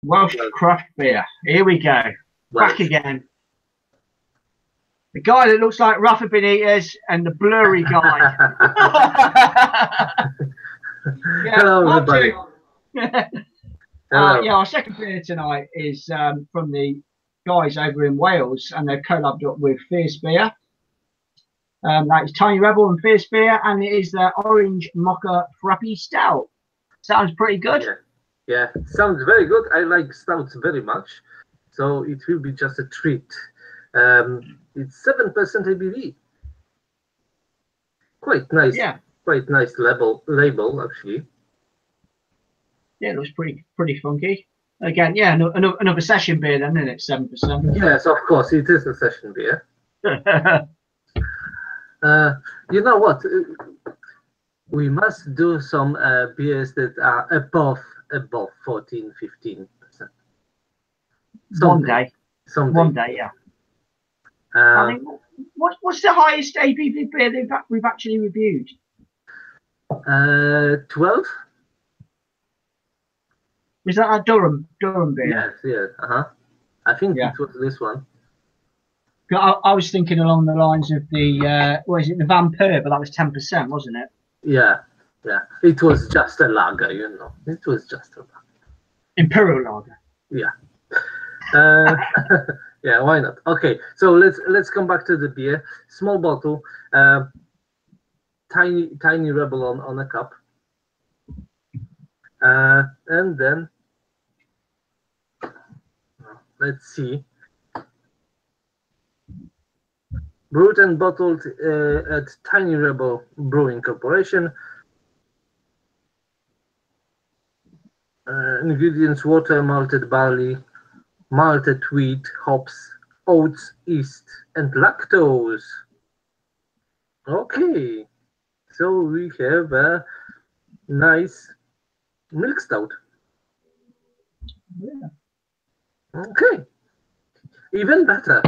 Welsh craft beer. Here we go. Welsh. Back again. The guy that looks like Rafa Benitez and the blurry guy. Yeah, Hello, everybody. Hello. Yeah, our second beer tonight is from the guys over in Wales, and they've collabed up with Fierce Beer. That is Tiny Rebel and Fierce Beer, and it is the Orange Mocha Frappy Stout. Sounds pretty good. Yeah, sounds very good. I like stouts very much, so it will be just a treat. It's 7% ABV. Quite nice. Yeah. Quite nice label actually. Yeah, it looks pretty funky. Again, yeah, another session beer then, isn't it? 7%. Yes, of course, it is a session beer. You know what? We must do some beers that are above 14, 15%. One day, yeah. I mean, what's the highest ABV beer we've actually reviewed? 12. Was that a Durham beer? Yes. I think it was this one. I was thinking along the lines of the what is it, the Vampire, but that was 10%, wasn't it? Yeah. It was just a lager, you know. It was just a lager. Imperial lager. Yeah. Yeah, why not? Okay, so let's come back to the beer. Small bottle, tiny Rebel on a cup, and then let's see. Brewed and bottled at Tiny Rebel Brewing Corporation. Ingredients: water, malted barley, malted wheat, hops, oats, yeast, and lactose. Okay, so we have a nice milk stout. Yeah. Okay, even better.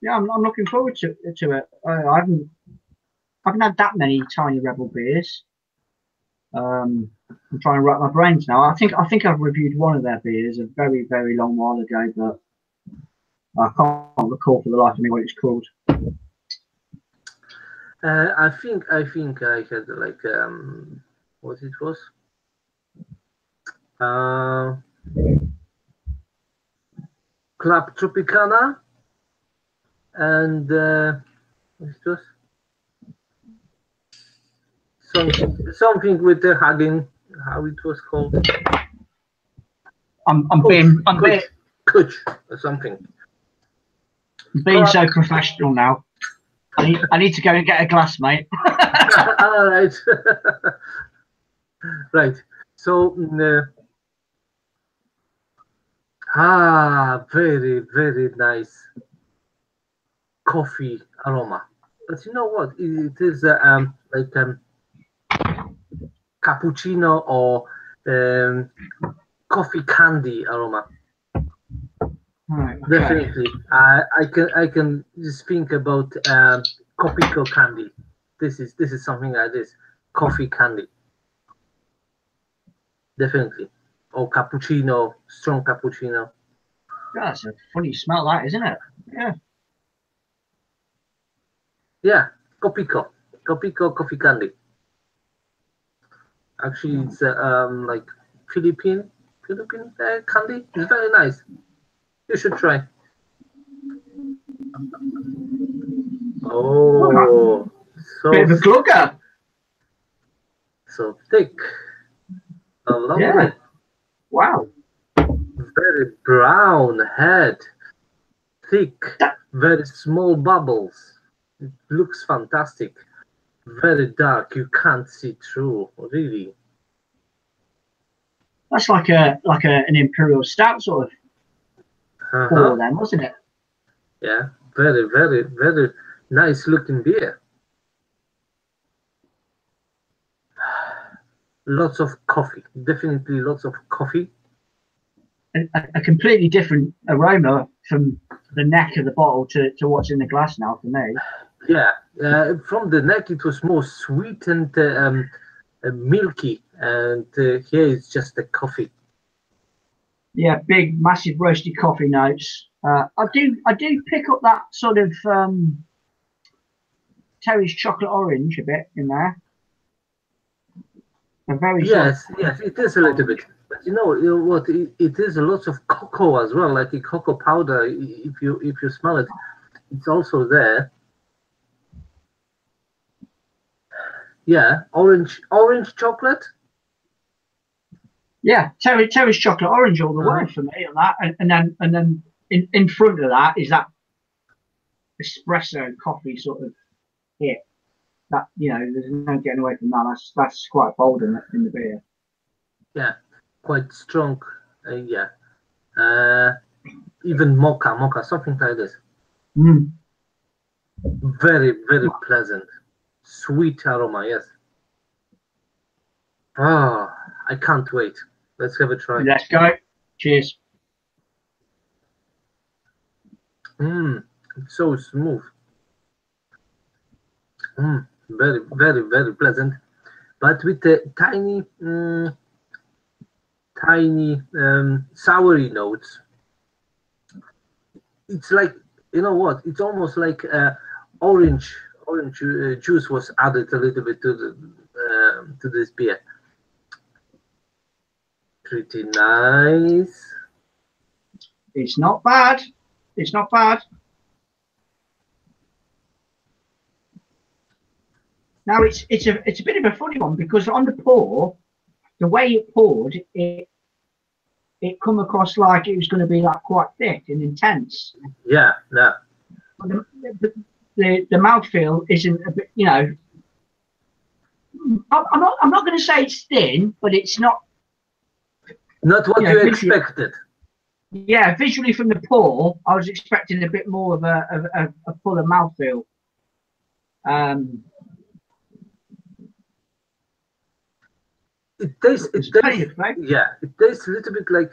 Yeah, I'm looking forward to it. I haven't had that many Tiny Rebel beers. I'm trying to wrap my brains now. I think I've reviewed one of their beers a very, very long while ago, but I can't recall for the life of me what it's called. I think I had like what it was. Club Tropicana, and what it was something with the hugging. How it was called? I'm being Kuch or something. I'm being so professional now. I need to go and get a glass, mate. All right. Right. So very, very nice coffee aroma. But you know what? It is like cappuccino or coffee candy aroma. Right, okay. Definitely. I can just think about Copico candy. This is something like this. Coffee candy. Definitely. Or cappuccino, strong cappuccino. That's a funny smell, that, isn't it? Yeah. Yeah, Copico coffee candy. Actually, it's like Philippine candy. It's very nice. You should try. Oh, so bit of a glugger. So thick. A long way. Wow. Very brown head. Thick. Very small bubbles. It looks fantastic. Very dark. You can't see through. Really. That's like an Imperial Stout sort of pour then, wasn't it? Yeah. Very, very, very nice looking beer. Lots of coffee. Definitely lots of coffee. A completely different aroma from the neck of the bottle to what's in the glass now for me. Yeah, from the neck it was more sweet and milky, and here it's just the coffee. Yeah, big, massive roasty coffee notes. I do pick up that sort of Terry's chocolate orange a bit in there. A very Yes, yes, it is a little bit. But you know what? It is a lot of cocoa as well, like a cocoa powder. If you smell it, it's also there. Yeah, orange chocolate. Yeah, Terry's chocolate orange all the way for me on that, and then in front of that is that espresso coffee sort of hit. That, you know, there's no getting away from that. That's quite bold in the beer. Yeah, quite strong. Yeah, even mocha, something like this. Mm. Very pleasant, sweet aroma. Yes. Oh, I can't wait. Let's have a try. Let's go. Cheers. It's so smooth. Very pleasant, but with the tiny soury notes. It's like, you know what? It's almost like orange juice was added a little bit to this beer. Pretty nice. It's not bad. It's not bad. Now it's a bit of a funny one because on the pour, the way it poured, it come across like it was going to be like quite thick and intense. Yeah. But the mouthfeel isn't a bit, you know. I'm not going to say it's thin, but it's not. Not what you expected. Yeah, visually from the pour, I was expecting a bit more of a fuller mouthfeel. It tastes yeah, it tastes a little bit like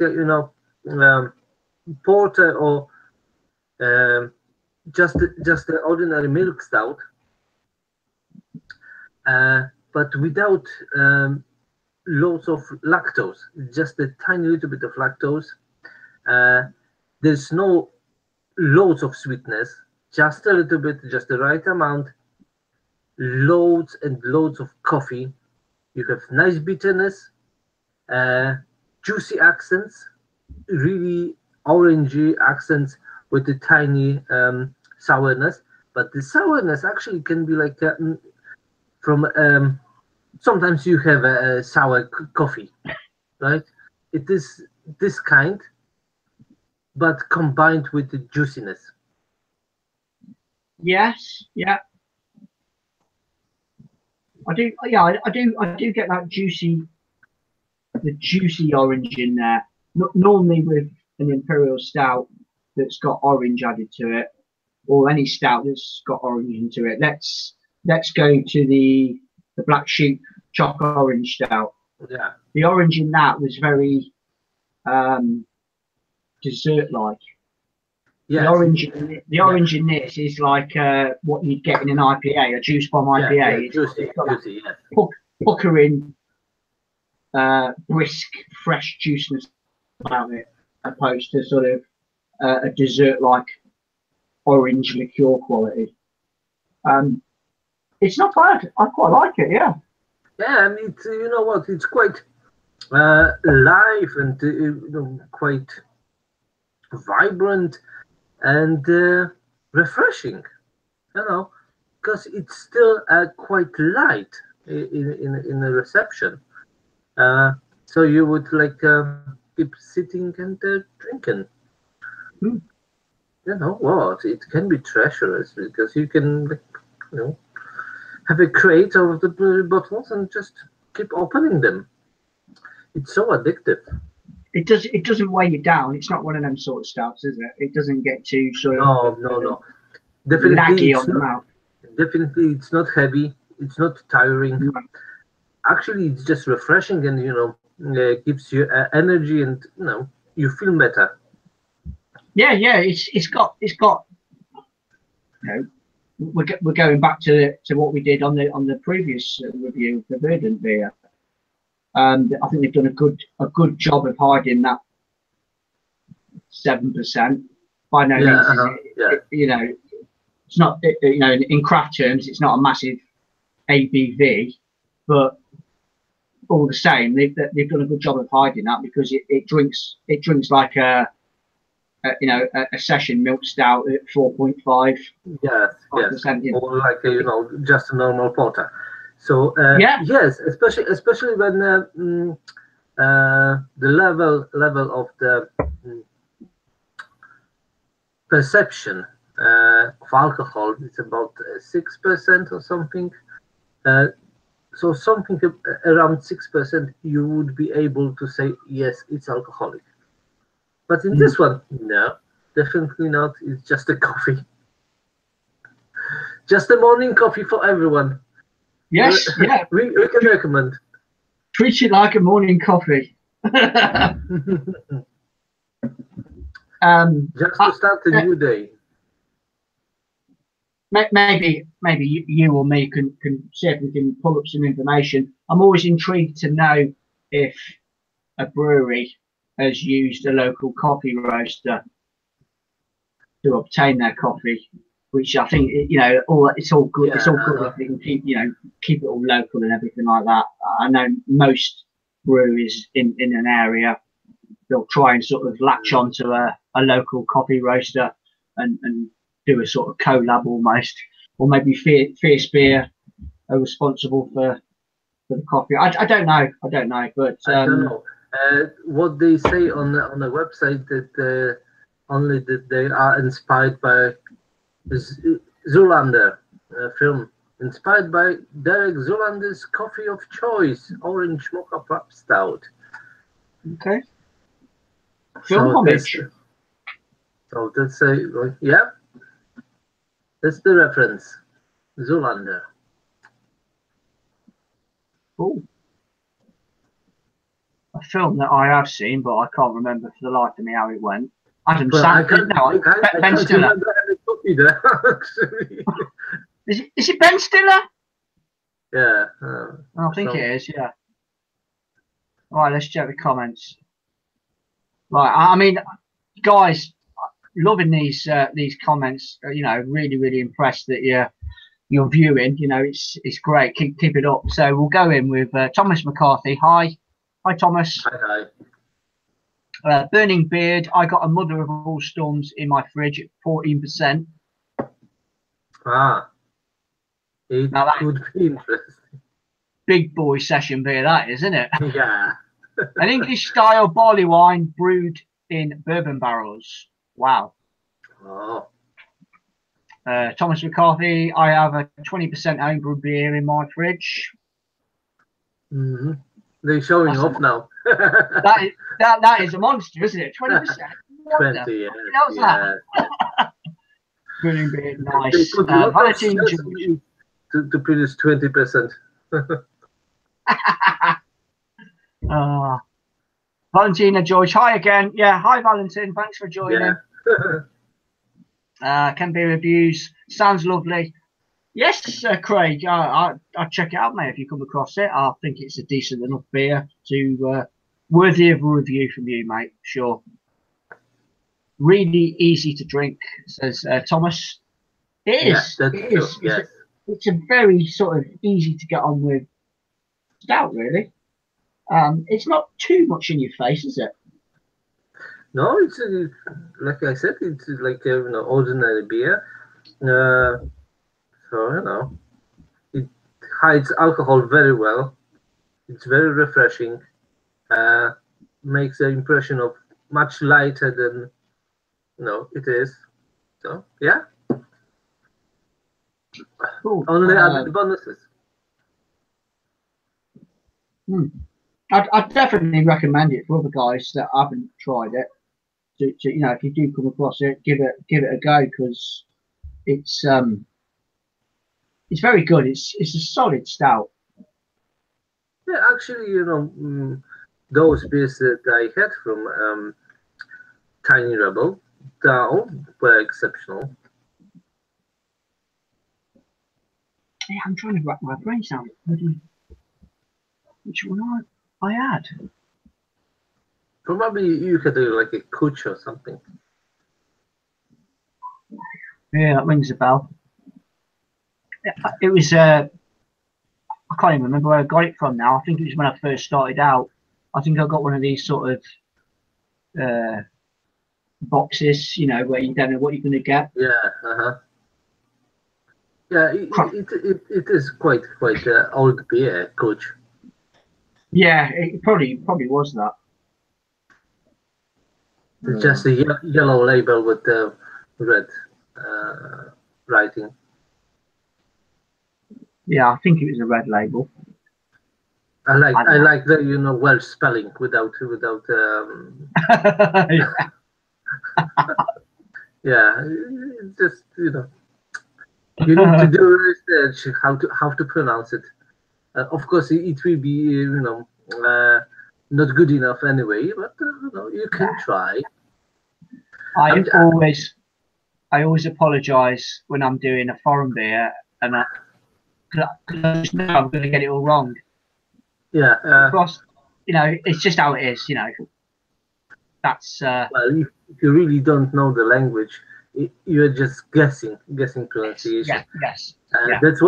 porter or just the ordinary milk stout, but without loads of lactose. Just a tiny little bit of lactose. There's no loads of sweetness, just a little bit, just the right amount. Loads and loads of coffee. You have nice bitterness, juicy accents, really orangey accents with the tiny sourness. But the sourness actually can be like from sometimes you have a sour coffee, right? It is this kind, but combined with the juiciness. Yes, yeah. I do, yeah, I do get that juicy orange in there. Normally with an imperial stout that's got orange added to it, or any stout that's got orange into it. Let's go to the Black Sheep Choc Orange Stout. Yeah. The orange in that was very dessert-like. Yes. The orange in this is like what you'd get in an IPA, a juice bomb IPA. Yeah, juicy, puckering, brisk, fresh juiciness about it, opposed to sort of a dessert-like orange liqueur quality. It's not bad. I quite like it. Yeah. Yeah, and it's, you know what? It's quite live and quite vibrant and refreshing, you know, because it's still quite light in the reception. So you would like keep sitting and drinking. You know what? It can be treacherous because you can, have a crate of the bottles and just keep opening them. It's so addictive. It doesn't weigh you down. It's not one of them sort of stouts, is it? It doesn't get too sort of no. Definitely laggy on the mouth. Definitely, it's not heavy. It's not tiring. No. Actually, it's just refreshing and gives you energy and you feel better. Yeah. It's got. We're going back to what we did on the previous review of the Verdant beer. I think they've done a good job of hiding that 7%. By no means is it, you know, it's not, you know, in craft terms, it's not a massive ABV, but all the same, they've done a good job of hiding that, because it drinks like a session milk stout at 4.5. Yes, or like you know, just a normal porter. So yes, especially when the level of the perception of alcohol is about 6% or something. So something around 6%, you would be able to say yes, it's alcoholic. But in this one, no, definitely not. It's just a coffee. Just a morning coffee for everyone. Yes, yeah. we can recommend. Treat it like a morning coffee. Just to start a new day. Maybe you or me can see if we can pull up some information. I'm always intrigued to know if a brewery has used a local coffee roaster to obtain their coffee, which I think, you know, it's all good. It's all good if they can keep it all local and everything like that. I know most breweries in an area, they'll try and sort of latch onto a local coffee roaster and do a sort of collab almost, or maybe Fierce Beer are responsible for the coffee. I don't know, but I don't know what they say on the website, that only that they are inspired by Zoolander film, inspired by Derek Zoolander's coffee of choice, orange Mocha Frapp Stout. Okay. Film homage. So that's yeah. That's the reference. Zoolander. Cool. A film that I have seen, but I can't remember for the life of me how it went. Adam Sandler. No, Ben Stiller. There, actually. Is it Ben Stiller? Yeah. I think it is. Yeah. All right, let's check the comments. Right. I mean, guys, loving these comments. You know, really impressed that you're viewing. You know, it's great. Keep it up. So we'll go in with Thomas McCarthy. Hi Thomas. Hi. Burning Beard. I got a Mother of All Storms in my fridge at 14%. It could be interesting. Big boy session beer, that is, isn't it? Yeah. An English style barley wine brewed in bourbon barrels. Wow. Oh. Thomas McCarthy. I have a 20% homebrew beer in my fridge. They're showing off now. that is a monster, isn't it? 20%. 20, yeah. Burning Beard, nice. Valentina George. To produce 20%. Valentina George, hi again. Yeah, hi Valentin, thanks for joining. Can be reviews, sounds lovely. Yes, Craig, I'll check it out, mate, if you come across it. I think it's a decent enough beer to worthy of a review from you, mate. Sure. Really easy to drink, says Thomas. It is. Yeah, it is. Yes. It's a very sort of easy to get on with stout, really. It's not too much in your face, is it? No, it's like I said, it's like ordinary beer. So it hides alcohol very well. It's very refreshing. Makes the impression of much lighter than it is. So yeah. Cool. Only added bonuses. I'd definitely recommend it for other guys that haven't tried it. To if you do come across it, give it a go, because it's very good. It's a solid stout. Yeah, actually, those beers that I had from Tiny Rebel, they were exceptional. Yeah, I'm trying to wrap my brains around it. Which one are? I had. Probably you could do like a Kuch or something. Yeah, that rings a bell. It was. I can't even remember where I got it from now. I think it was when I first started out. I think I got one of these sort of boxes, you know, where you don't know what you're going to get. Yeah. Uh-huh. Yeah, it is quite old beer, Kuch. Yeah, it probably was that. It's just a yellow label with the red writing. Yeah, I think it was a red label. I don't know. like the Welsh spelling without yeah, it's just you need to do research how to pronounce it. Of course, it will be not good enough anyway, but you can try. I always apologise when I'm doing a foreign beer, and cause I just know I'm going to get it all wrong. Yeah. Of course, it's just how it is. That's Well, if you really don't know the language, you're just guessing pronunciation. yes, yeah. That's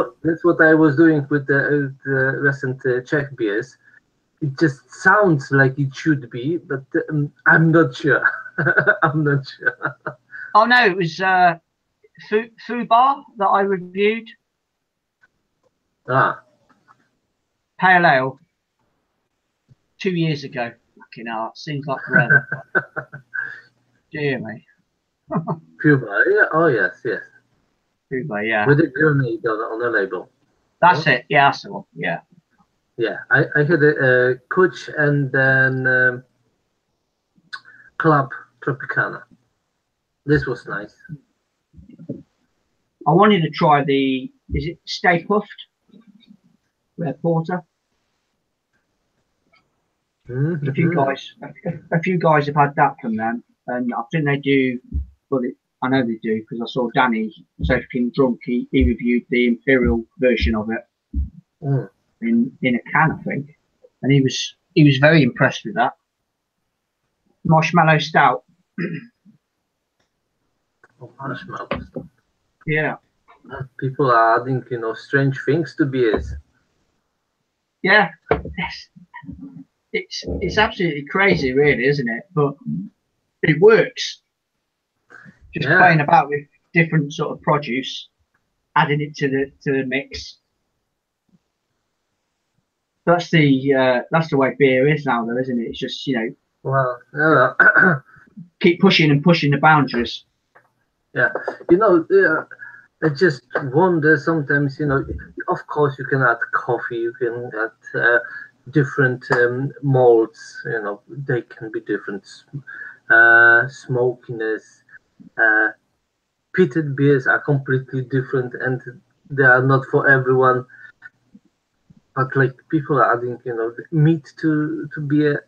what I was doing with the recent Czech beers. It just sounds like it should be, but I'm not sure. I'm not sure. Oh no, it was Fubar that I reviewed. Ah, Pale Ale 2 years ago. Fucking hell, it seems like forever. Dear me. Cuba. Yeah. Oh yes, yes. Fubar, yeah. With a grenade on the label. That's it. Yeah, that's the one. Yeah. Yeah, I had a Kuch and then Club Tropicana. This was nice. I wanted to try is it Stay Puffed? Red Porter. Mm-hmm. A few guys have had that from them, and I think they do. Well, I know they do because I saw Danny Soaking Drunk. He reviewed the Imperial version of it in a can, I think, and he was very impressed with that. Marshmallow Stout. Marshmallows. Yeah. People are adding, strange things to beers. Yeah. It's absolutely crazy, really, isn't it? But it works. Just playing about with different sort of produce, adding it to the mix. That's the way beer is now, though, isn't it? It's just Well, keep pushing and pushing the boundaries. Yeah, I just wonder sometimes. Of course, you can add coffee, you can add different malts. They can be different smokiness. Peated beers are completely different, and they are not for everyone. But like people are adding, meat to beer.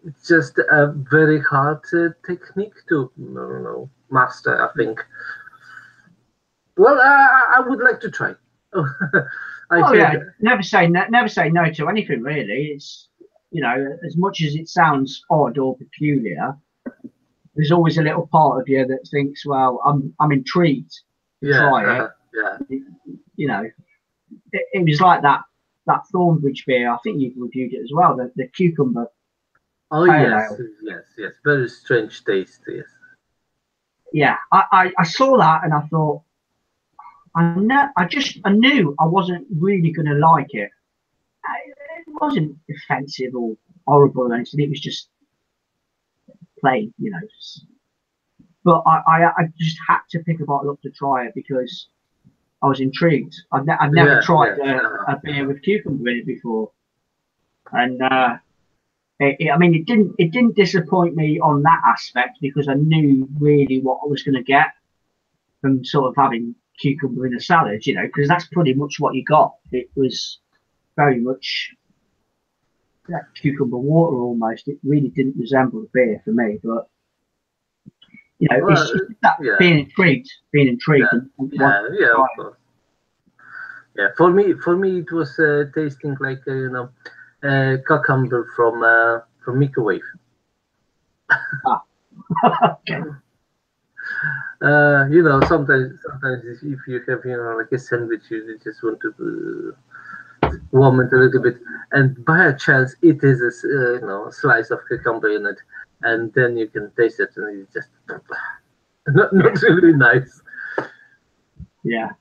It's just a very hard technique to master, I think. Well, I would like to try. Never say no to anything, really. It's as much as it sounds odd or peculiar, there's always a little part of you that thinks, well, I'm intrigued to try it. Yeah. It was like that Thornbridge beer. I think you've reviewed it as well. The cucumber. Oh yes, yes. Very strange taste. Yes. Yeah, I saw that and I thought, I knew I wasn't really going to like it. It wasn't offensive or horrible or anything. It was just plain, But I just had to pick a bottle up to try it because I was intrigued. I've never tried a beer with cucumber in it before, and it didn't disappoint me on that aspect because I knew really what I was going to get from sort of having cucumber in a salad, because that's pretty much what you got. It was very much that cucumber water almost. It really didn't resemble a beer for me, but it's just that being intrigued. Of course. Yeah, for me, it was tasting like cucumber from microwave. Ah, okay. Sometimes if you have like a sandwich, you just want to warm it a little bit, and by a chance, it is a slice of cucumber in it, and then you can taste it, and it's just not really nice. Yeah.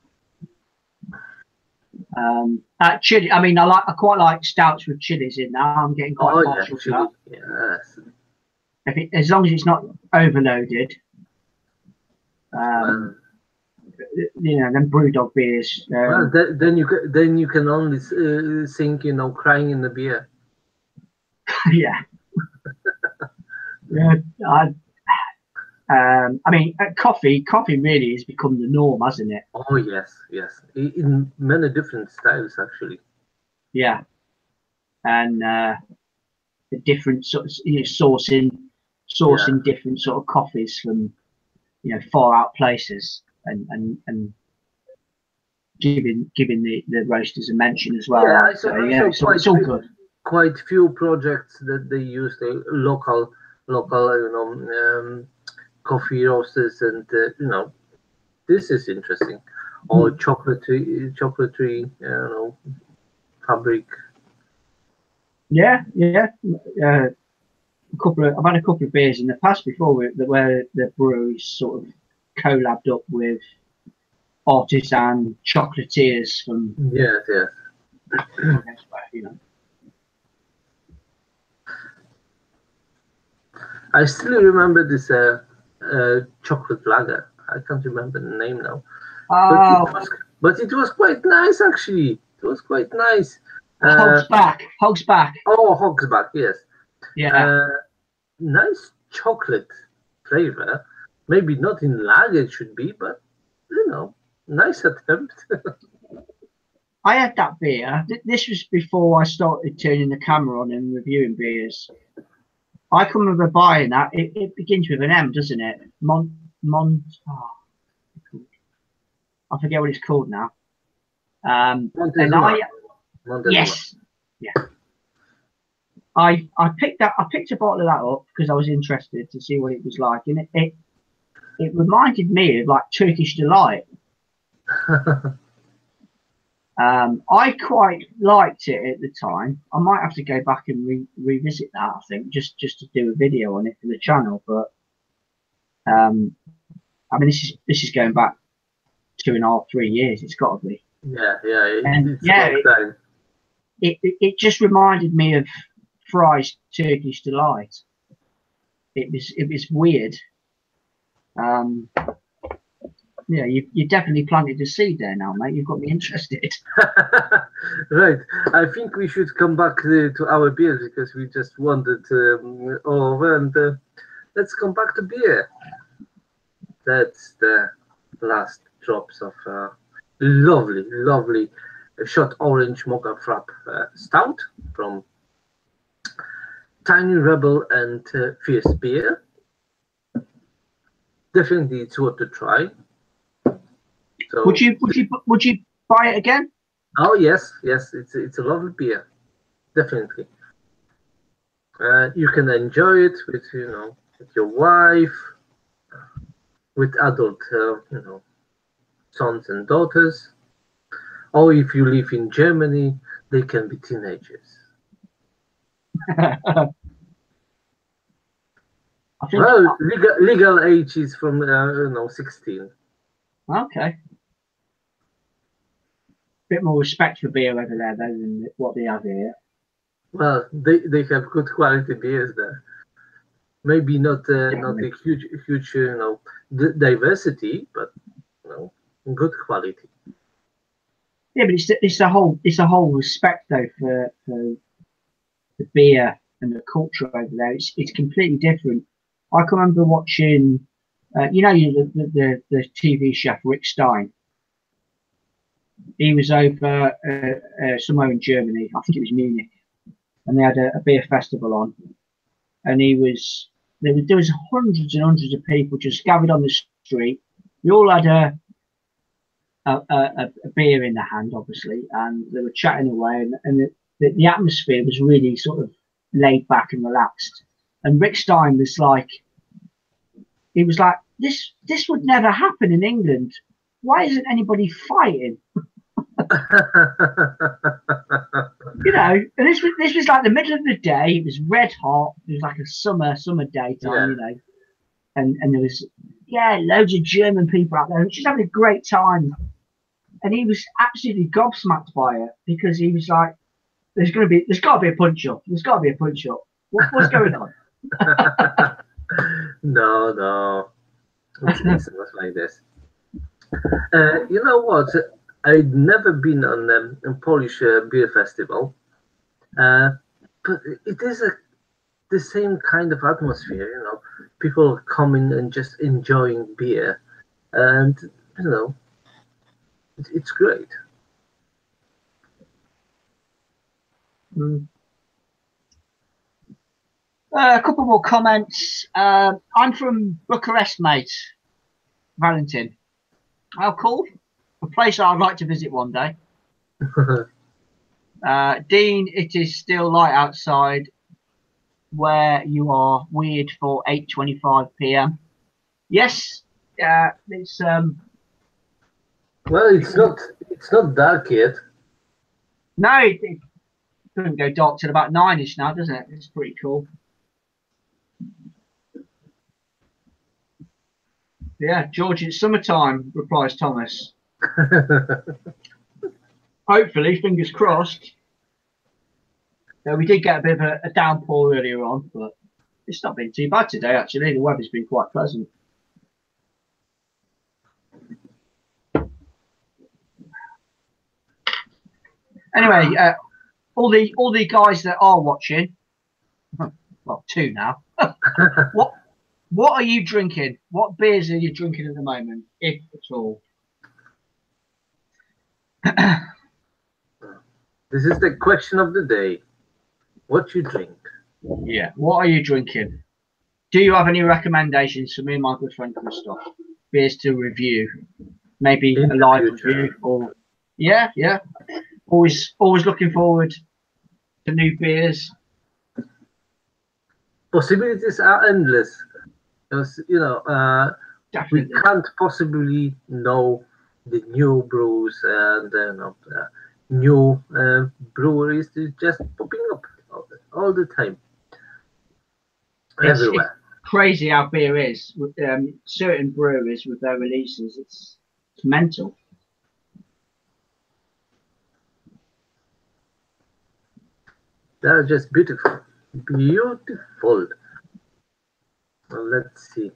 Chili. I mean, I quite like stouts with chilies in now. I'm getting quite Oh yeah, partial to chili. that. Yes. As long as it's not overloaded. Well, Them brewdog beers. then you can only think, crying in the beer. Yeah. Yeah. I mean, coffee really has become the norm, hasn't it? Oh yes, yes, in many different styles actually. Yeah. And the different sort of, Yeah, sourcing different sort of coffees from, far out places, and giving the roasters a mention as well. yeah. Like, so I yeah, saw it's all good. quite few projects that they use the local coffee roasters, and this is interesting. Or chocolatey fabric. Yeah, yeah. I've had a couple of beers in the past before where the breweries sort of collabed up with artisan chocolatiers from, Yes, yes. I guess, I still remember this chocolate lager. I can't remember the name now, but it Oh, was quite nice actually. It was quite nice. Hog's back. Hog's back. Oh, Hogsback, yes. Yeah. Uh, Nice chocolate flavor. Maybe not in lager it should be, but nice attempt. I had that beer. This was before I started turning the camera on and reviewing beers. I can remember buying that. It begins with an M, doesn't it? Oh, I forget what it's called now. And Montezuma. Montezuma. yes, yeah. I picked a bottle of that up because I was interested to see what it was like, and it reminded me of like Turkish delight. I quite liked it at the time. I might have to go back and revisit that. I think just to do a video on it for the channel. But I mean, this is going back 2.5, 3 years. It's got to be. Yeah, And it's a yeah, long time. it just reminded me of Fry's Turkish delight. It was weird. Yeah, you definitely planted a seed there now, mate. You've got me interested. Right. I think we should come back to our beer because we just wandered over, and let's come back to beer. That's the last drops of lovely shot orange Mocha Frapp Stout from Tiny Rebel and Fierce Beer. Definitely, it's worth to try. So, Would you buy it again? oh yes, it's a lovely beer, definitely. You can enjoy it with with your wife, with adult sons and daughters, or if you live in Germany, they can be teenagers. I think Well, legal age is from 16. okay. Bit more respect for beer over there though than what they have here. Well, they have good quality beers there. Maybe not a huge diversity, but good quality. Yeah, but it's a whole respect though for the beer and the culture over there. It's completely different. I can remember watching, the TV chef Rick Stein. He was over somewhere in Germany. I think it was Munich, and they had a beer festival on, and there was hundreds and hundreds of people just gathered on the street. We all had a beer in their hand, obviously, and they were chatting away, and the atmosphere was really sort of laid back and relaxed. And Rick Stein was like, he was like, this would never happen in England. Why isn't anybody fighting? You know, and this was like the middle of the day. It was red hot. It was like a summer daytime, you know, and there was loads of German people out there just having a great time. And he was absolutely gobsmacked by it because he was like, there's got to be a punch up. There's got to be a punch up. What's going on? No, it's not like this. You know what? I'd never been on a Polish beer festival, but it is the same kind of atmosphere. You know, people coming and just enjoying beer, and you know, it's great. A couple more comments. I'm from Bucharest, mate. Valentin. How cool. A place I'd like to visit one day. Dean, it is still light outside where you are. Weird for 8:25 p.m. Yes, it's well, it's not dark yet. No, it doesn't go dark till about 9ish now, doesn't it? It's pretty cool. Yeah, George, it's summertime, replies Thomas. Hopefully, fingers crossed. Yeah, we did get a bit of a downpour earlier on, but it's not been too bad today, actually. The weather's been quite pleasant. Anyway, all the guys that are watching, well, 2 now. What are you drinking? What beers are you drinking at the moment, if at all? This is the question of the day. What you drink? Yeah. What are you drinking? Do you have any recommendations for me and my good friend Christoph? Beers to review, maybe a live review, or yeah. Always looking forward to new beers. Possibilities are endless. Because, you know, we can't possibly know the new brews and new breweries just popping up all the time, everywhere. It's crazy how beer is with certain breweries with their releases. It's mental. They're just beautiful. Well, let's see.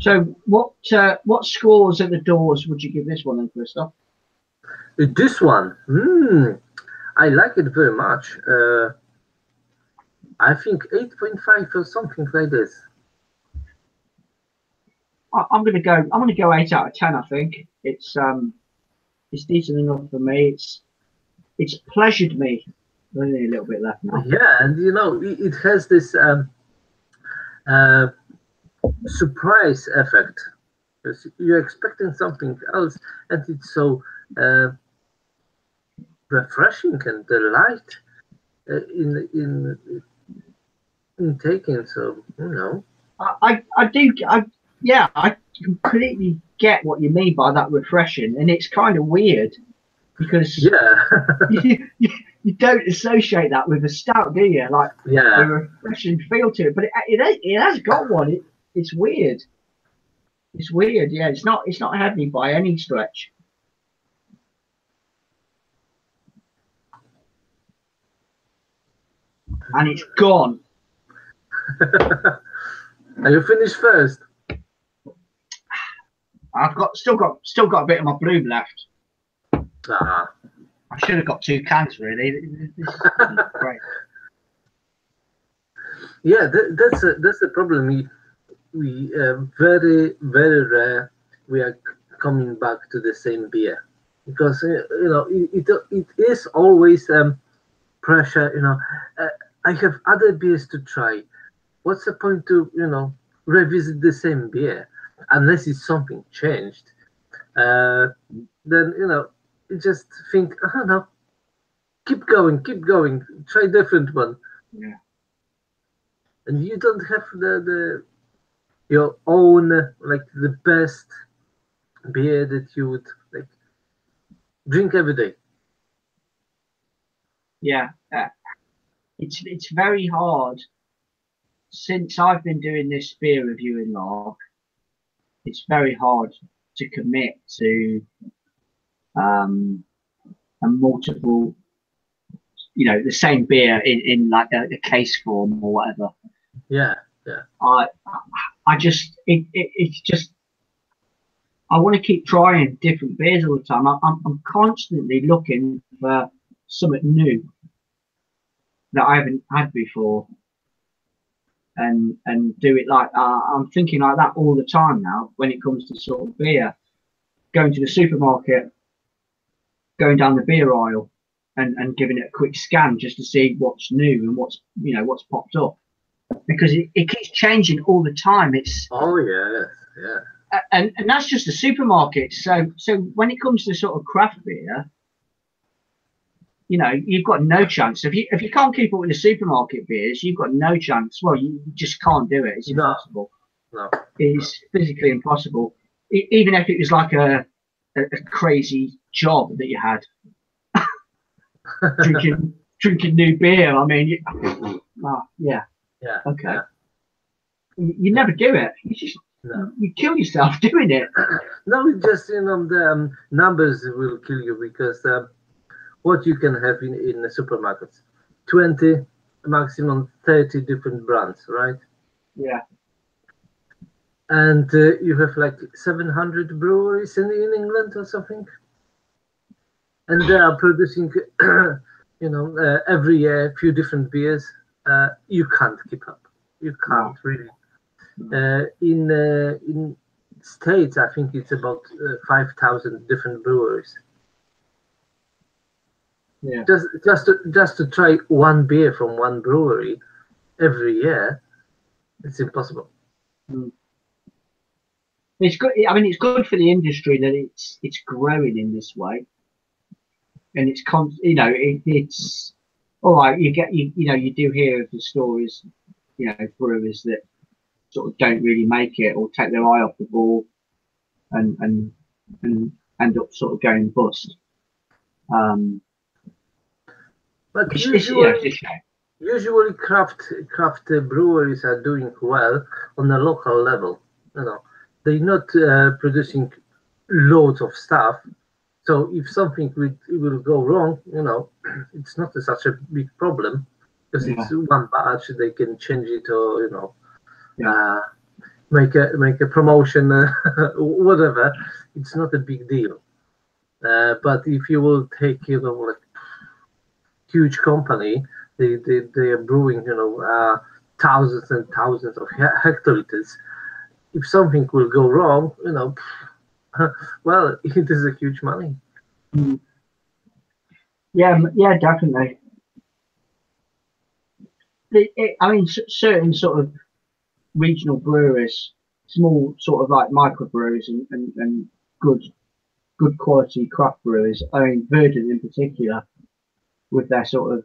So, what scores at the doors would you give this one, then, Christoph? This one, I like it very much. I think 8.5 or something like this. I'm gonna go 8 out of 10. I think it's decent enough for me. It's pleasured me. Only a little bit left now. Yeah, and you know it has this surprise effect. You're expecting something else, and it's so refreshing and delight in taking. So you know, I completely get what you mean by that refreshing, and it's kind of weird because you don't associate that with a stout, do you? Like a refreshing feel to it, but it has got one. It's weird. It's weird. Yeah, it's not heavy by any stretch. And it's gone. Are you finished first? I've still got a bit of my brew left. I should have got 2 cans really. This is great. Yeah, that's the problem. We very rare we are coming back to the same beer because you know it is always pressure. You know, I have other beers to try. What's the point to revisit the same beer? unless it's something changed, then you just think, oh no, keep going, try different one. Yeah. And you don't have the your own, like, the best beer that you would like drink every day. Yeah. It's very hard since I've been doing this beer reviewing log. It's very hard to commit to a multiple, the same beer in like a case form or whatever. Yeah. I just it's just I want to keep trying different beers all the time. I'm constantly looking for something new that I haven't had before, and do it like I'm thinking like that all the time now when it comes to sort of beer. Going to the supermarket, going down the beer aisle, and giving it a quick scan just to see what's new and what's popped up, because it keeps changing all the time. It's Oh yeah. and that's just the supermarket. So when it comes to sort of craft beer, you've got no chance. If you can't keep up with the supermarket beers, you've got no chance. Well, you just can't do it. It's impossible. No. It's physically impossible. Even if it was like a crazy job that you had, drinking new beer. I mean, yeah. Okay. Yeah. You never do it. You kill yourself doing it. No, it just the numbers will kill you, because what you can have in the supermarkets, 20, maximum 30 different brands, right? Yeah. And you have like 700 breweries in England or something, and they are producing every year a few different beers. You can't keep up. You can't really. In States, I think it's about 5,000 different breweries. Yeah. Just to try one beer from one brewery every year, it's impossible. It's good. I mean, it's good for the industry that it's growing in this way, and it's all right. You do hear of the stories, brewers that sort of don't really make it or take their eye off the ball, and end up sort of going bust. But It's a shame. Usually craft breweries are doing well on a local level. They're not producing loads of stuff. So if something will go wrong, it's not such a big problem, because it's one batch. They can change it, or make a promotion, whatever. It's not a big deal. But if you will take like huge company, they are brewing thousands and thousands of hectoliters. If something will go wrong, well, it is a huge money. Yeah, definitely. I mean, certain sort of regional breweries, small sort of like microbreweries and good quality craft breweries. I mean, Verdant in particular, with their sort of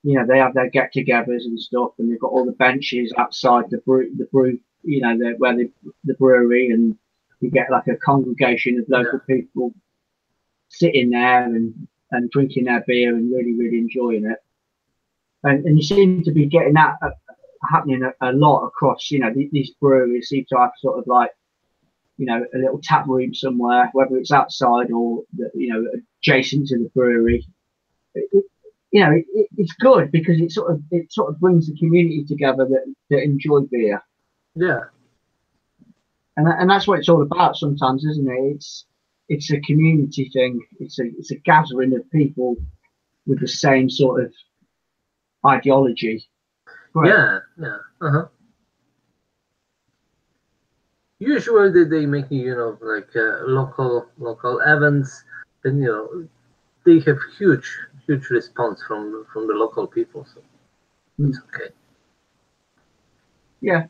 they have their get-togethers and stuff, and they've got all the benches outside the brew, the brewery, and you get like a congregation of local people sitting there and drinking their beer and really enjoying it. And you seem to be getting that happening a lot across. These breweries seem to have sort of like a little tap room somewhere, whether it's outside or adjacent to the brewery. It's good because it sort of brings the community together that enjoy beer. Yeah. And that's what it's all about sometimes, isn't it? It's a community thing. It's a gathering of people with the same sort of ideology. Right. Yeah. Usually they make like local events, and they have huge response from the local people, so it's okay. Yeah,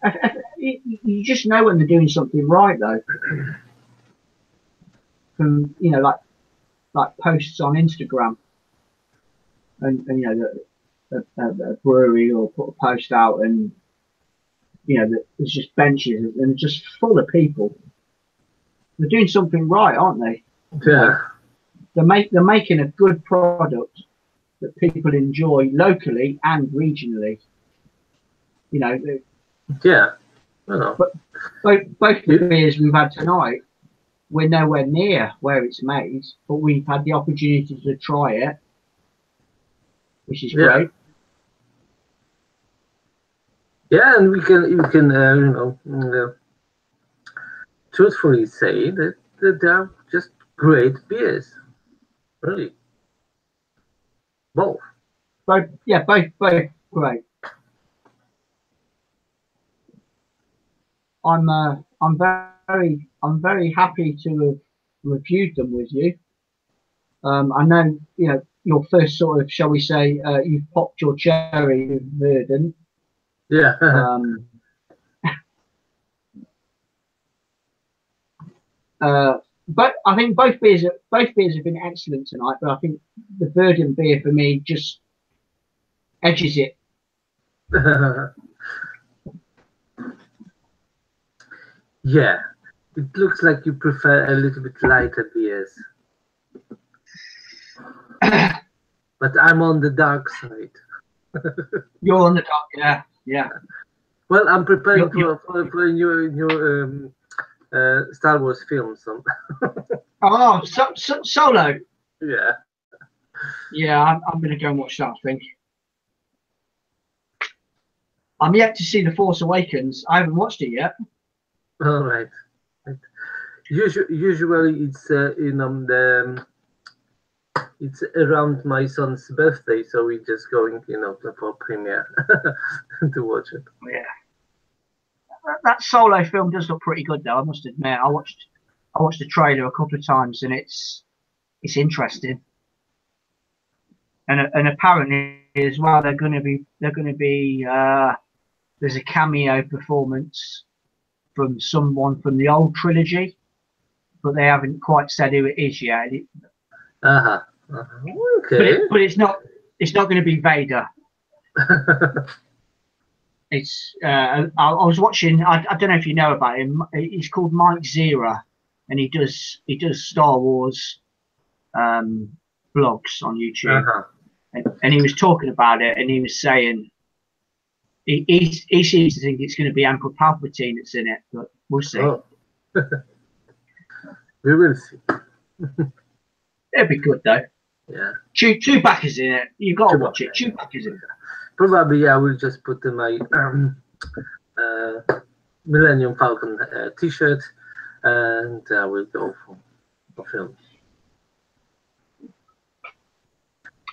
you just know when they're doing something right, though. From like posts on Instagram, and a brewery or put a post out, and there's just benches and just full of people. They're doing something right, aren't they? Yeah. They're making a good product that people enjoy locally and regionally. Yeah. I know. But both the beers we've had tonight, we're nowhere near where it's made, but we've had the opportunity to try it, which is great. Yeah, and we can truthfully say that they are just great beers, really. Both. Both great. I'm very happy to have reviewed them with you. I know your first sort of, shall we say, you've popped your cherry with Verdant. Yeah. But I think both beers have been excellent tonight. But I think the Verdant beer for me just edges it. Yeah, it looks like you prefer a little bit lighter beers. But I'm on the dark side. You're on the dark, yeah. Well, I'm preparing for a new Star Wars film. So. Oh, Solo. Yeah. Yeah, I'm going to go and watch that, I think. I'm yet to see The Force Awakens. I haven't watched it yet. All right. Usually it's it's around my son's birthday, so we're just going for premiere to watch it. Yeah. That Solo film does look pretty good, though. I must admit, I watched the trailer a couple of times, and it's interesting. And apparently as well, they're going to be there's a cameo performance from someone from the old trilogy, but they haven't quite said who it is yet. Okay. But it's not going to be Vader. It's I was watching. I don't know if you know about him. He's called Mike Zera, and he does Star Wars blogs on YouTube. And he was talking about it, and he was saying he seems to think it's going to be Emperor Palpatine that's in it, but we'll see. Oh. We will see. It'll be good though. Yeah. Chewbacca's in it. You've got to watch it. Chewbacca's in it. Probably I will just put my Millennium Falcon T-shirt, and I will go for film.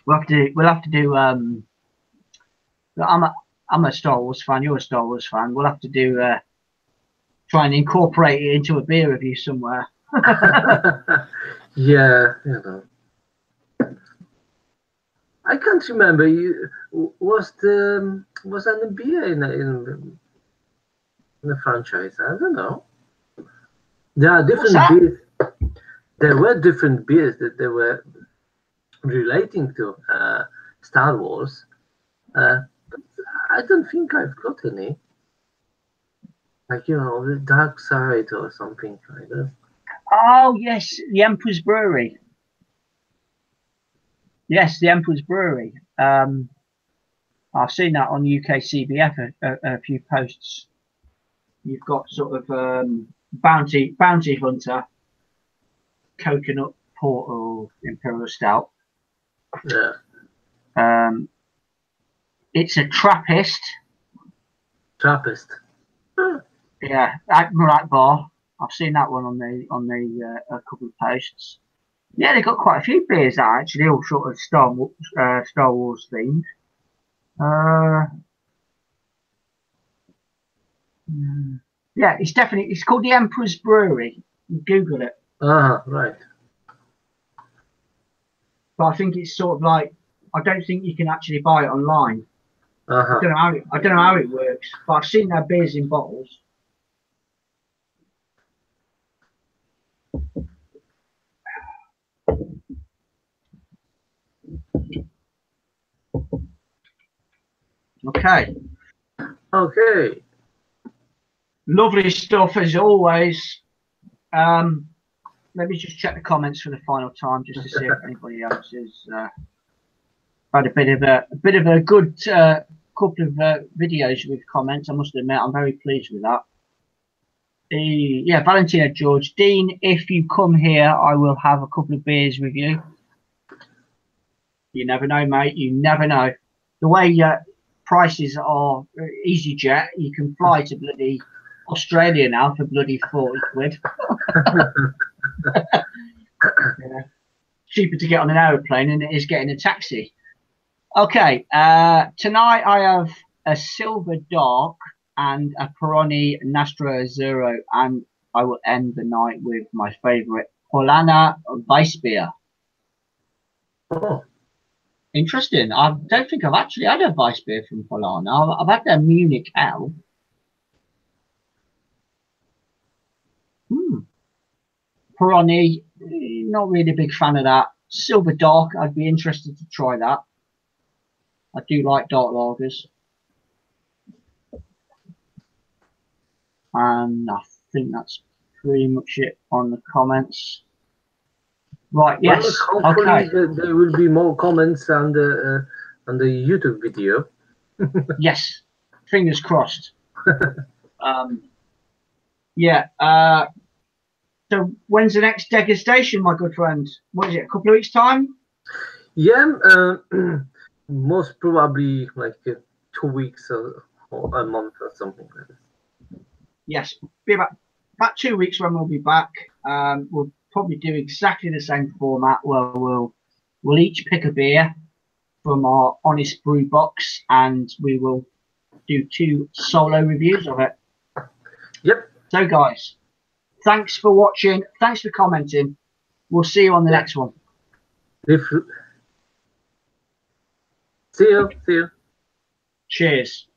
We'll have to do. I'm a Star Wars fan. You're a Star Wars fan. We'll have to do. Try and incorporate it into a beer review somewhere. Yeah, I can't remember. Was any beer in the franchise? I don't know. There are different beers. There were different beers that they were relating to Star Wars. But I don't think I've got any. Like the dark side or something like that. Oh yes, the Emperor's Brewery. Yes, the Emperor's Brewery. I've seen that on UKCBF a few posts. You've got sort of Bounty Hunter, Coconut Porter, Imperial Stout. Yeah. It's a Trappist. Trappist. Yeah, Admiral Akbar. I've seen that one on the a couple of posts. Yeah, they've got quite a few beers that are actually all sort of Star Wars themed. Yeah, it's called the Emperor's Brewery. You Google it. Right. But I think it's sort of like, I don't think you can actually buy it online. Uh-huh. I don't know how it works, but I've seen their beers in bottles. Okay. Okay. Lovely stuff as always. Let me just check the comments for the final time, just to see if anybody else has had a bit of a good couple of videos with comments. I must admit, I'm very pleased with that. Yeah, Valentina George, Dean, if you come here, I will have a couple of beers with you. You never know, mate. You never know. The way prices are EasyJet, you can fly to bloody Australia now for bloody 40 quid. Yeah. Cheaper to get on an aeroplane than it is getting a taxi. Okay, tonight I have a Silver Dark and a Peroni Nastro Azzurro, and I will end the night with my favourite Polana Weissbier. Oh. Interesting. I don't think I've actually had a Weissbier from Polana. I've had their Munich L. Peroni, not really a big fan of that. Silver Dark, I'd be interested to try that. I do like dark lagers. And I think that's pretty much it on the comments. Right, yes. Well, hopefully Okay. there will be more comments on the YouTube video. Yes. Fingers crossed. Yeah. So when's the next degustation, my good friend? What is it? A couple of weeks' time? Yeah, most probably like 2 weeks or a month or something like that. Yes. Be about 2 weeks when we'll be back. We'll probably do exactly the same format where we'll each pick a beer from our Honest Brew box, and we will do 2 solo reviews of it. Yep. So, guys, thanks for watching. Thanks for commenting. We'll see you on the next one. See you. See you. Cheers.